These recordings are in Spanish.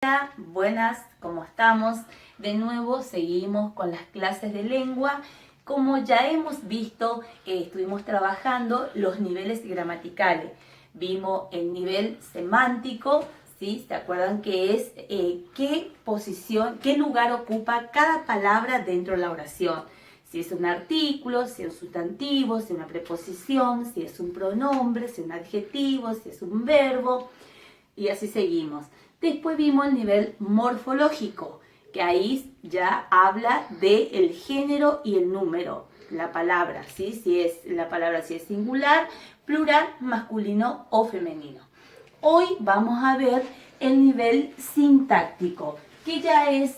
Hola, buenas, ¿cómo estamos? De nuevo seguimos con las clases de lengua. Como ya hemos visto, estuvimos trabajando los niveles gramaticales. Vimos el nivel semántico, ¿sí? ¿Se acuerdan que es qué posición, qué lugar ocupa cada palabra dentro de la oración? Si es un artículo, si es un sustantivo, si es una preposición, si es un pronombre, si es un adjetivo, si es un verbo, y así seguimos. Después vimos el nivel morfológico, que ahí ya habla del género y el número, la palabra, ¿sí? Si es la palabra, si es singular, plural, masculino o femenino. Hoy vamos a ver el nivel sintáctico, que ya es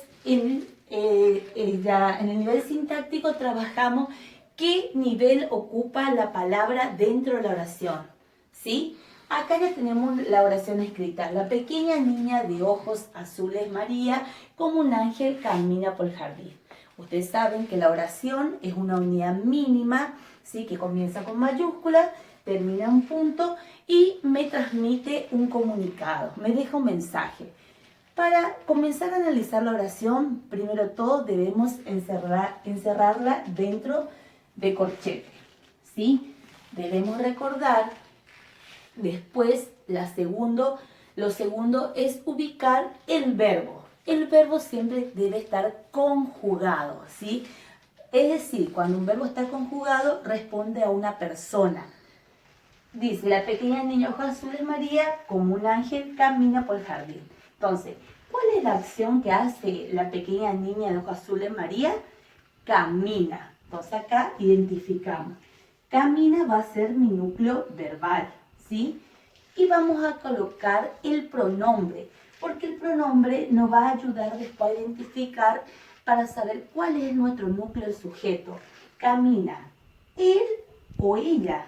ya en el nivel sintáctico trabajamos qué nivel ocupa la palabra dentro de la oración, ¿sí? Acá ya tenemos la oración escrita. La pequeña niña de ojos azules María, como un ángel, camina por el jardín. Ustedes saben que la oración es una unidad mínima, ¿sí? Que comienza con mayúscula, termina en punto y me transmite un comunicado, me deja un mensaje. Para comenzar a analizar la oración, primero todo debemos encerrarla dentro de corchete, ¿sí? Debemos recordar. Después, lo segundo es ubicar el verbo. El verbo siempre debe estar conjugado, ¿sí? Es decir, cuando un verbo está conjugado, responde a una persona. Dice, la pequeña niña ojos azules María, como un ángel, camina por el jardín. Entonces, ¿cuál es la acción que hace la pequeña niña de ojos azules María? Camina. Entonces acá identificamos. Camina va a ser mi núcleo verbal, ¿sí? Y vamos a colocar el pronombre, porque el pronombre nos va a ayudar después a identificar para saber cuál es nuestro núcleo del sujeto. Camina, él o ella,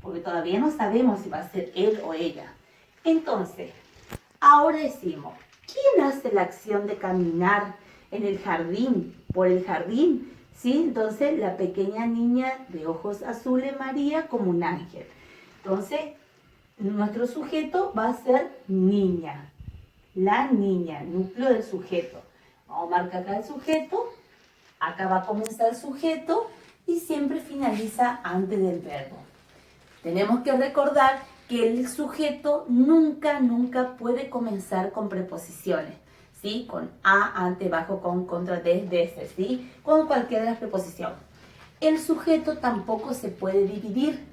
porque todavía no sabemos si va a ser él o ella. Entonces, ahora decimos, ¿quién hace la acción de caminar en el jardín, por el jardín? ¿Sí? Entonces, la pequeña niña de ojos azules María como un ángel. Entonces, nuestro sujeto va a ser niña. La niña, núcleo del sujeto. Vamos a marcar acá el sujeto. Acá va a comenzar el sujeto y siempre finaliza antes del verbo. Tenemos que recordar que el sujeto nunca puede comenzar con preposiciones, ¿sí? Con a, ante, bajo, con, contra, desde, ¿sí? Con cualquiera de las preposiciones. El sujeto tampoco se puede dividir,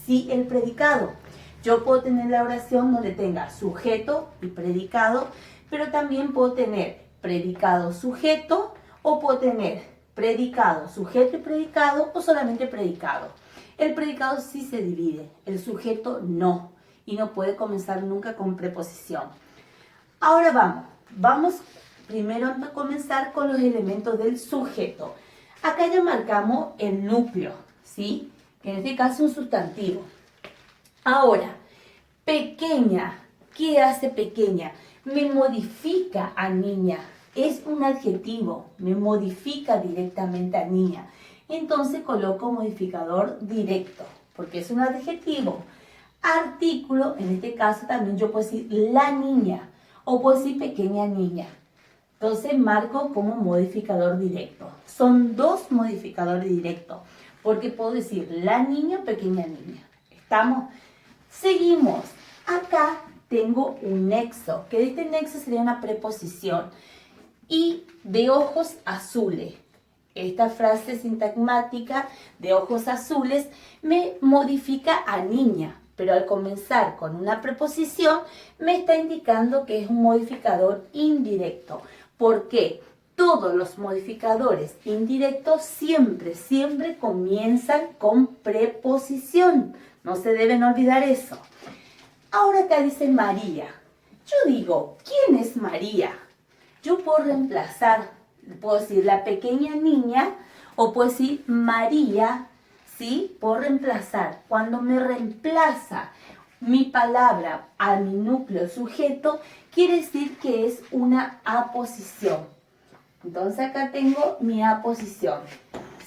¿sí? El predicado. Yo puedo tener la oración donde tenga sujeto y predicado, pero también puedo tener predicado sujeto o puedo tener predicado sujeto y predicado o solamente predicado. El predicado sí se divide, el sujeto no, y no puede comenzar nunca con preposición. Ahora vamos primero a comenzar con los elementos del sujeto. Acá ya marcamos el núcleo, ¿sí? Que en este caso es un sustantivo. Ahora, pequeña, ¿qué hace pequeña? Me modifica a niña, es un adjetivo, me modifica directamente a niña. Entonces coloco modificador directo, porque es un adjetivo. Artículo, en este caso también yo puedo decir la niña, o puedo decir pequeña niña. Entonces marco como modificador directo. Son dos modificadores directos, porque puedo decir la niña o pequeña niña. ¿Estamos? Seguimos. Acá tengo un nexo, que este nexo sería una preposición. Y de ojos azules. Esta frase sintagmática de ojos azules me modifica a niña, pero al comenzar con una preposición me está indicando que es un modificador indirecto. ¿Por qué? Todos los modificadores indirectos siempre comienzan con preposición. No se deben olvidar eso. Ahora acá dice María. Yo digo, ¿quién es María? Yo puedo reemplazar, puedo decir la pequeña niña o puedo decir María, ¿sí? Puedo reemplazar. Cuando me reemplaza mi palabra a mi núcleo sujeto, quiere decir que es una aposición. Entonces acá tengo mi aposición.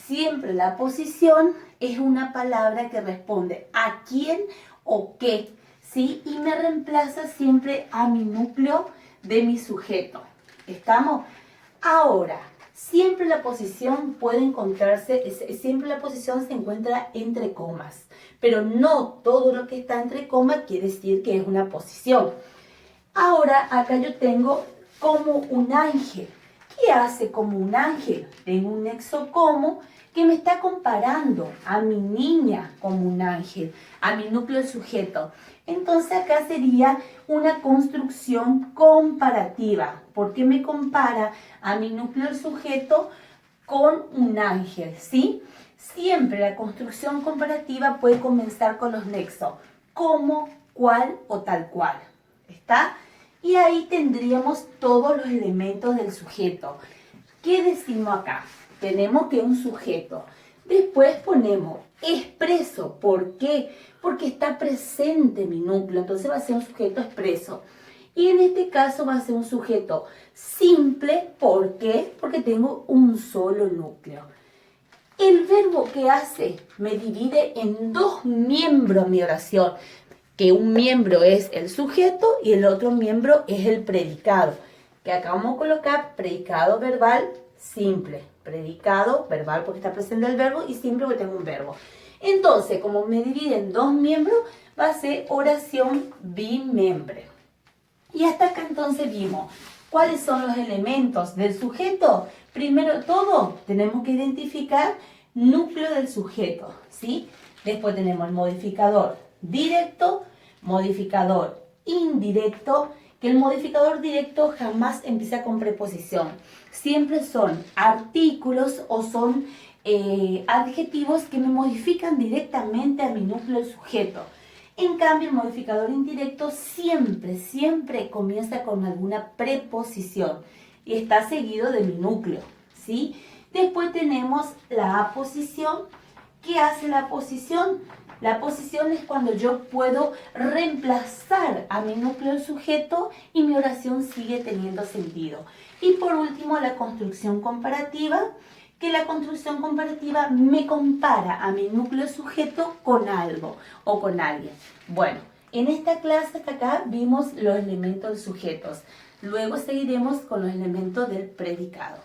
Siempre la aposición es una palabra que responde a quién o qué. ¿sí? Y me reemplaza siempre a mi núcleo de mi sujeto. ¿Estamos? Ahora, siempre la posición puede encontrarse, siempre la posición se encuentra entre comas, pero no todo lo que está entre comas quiere decir que es una posición. Ahora, acá yo tengo como un ángel. ¿Qué hace como un ángel? Tengo un nexo como que me está comparando a mi niña como un ángel, a mi núcleo sujeto. Entonces acá sería una construcción comparativa, porque me compara a mi núcleo sujeto con un ángel, ¿sí? Siempre la construcción comparativa puede comenzar con los nexos, como, cual o tal cual. ¿Está? Y ahí tendríamos todos los elementos del sujeto. ¿Qué decimos acá? Tenemos que un sujeto. Después ponemos expreso. ¿Por qué? Porque está presente mi núcleo. Entonces va a ser un sujeto expreso. Y en este caso va a ser un sujeto simple. ¿Por qué? Porque tengo un solo núcleo. El verbo que hace me divide en dos miembros mi oración, que un miembro es el sujeto y el otro miembro es el predicado. Que acá vamos a colocar predicado verbal simple. Predicado verbal porque está presente el verbo y simple porque tengo un verbo. Entonces, como me divide en dos miembros, va a ser oración bimembre. Y hasta acá entonces vimos cuáles son los elementos del sujeto. Primero todo, tenemos que identificar núcleo del sujeto, ¿sí? Después tenemos el modificador directo, modificador indirecto, que el modificador directo jamás empieza con preposición. Siempre son artículos o son adjetivos que me modifican directamente a mi núcleo del sujeto. En cambio, el modificador indirecto siempre comienza con alguna preposición y está seguido de mi núcleo, ¿sí? Después tenemos la aposición. ¿Qué hace la aposición? La aposición es cuando yo puedo reemplazar a mi núcleo del sujeto y mi oración sigue teniendo sentido. Y por último, la construcción comparativa, que la construcción comparativa me compara a mi núcleo sujeto con algo o con alguien. Bueno, en esta clase hasta acá vimos los elementos sujetos. Luego seguiremos con los elementos del predicado.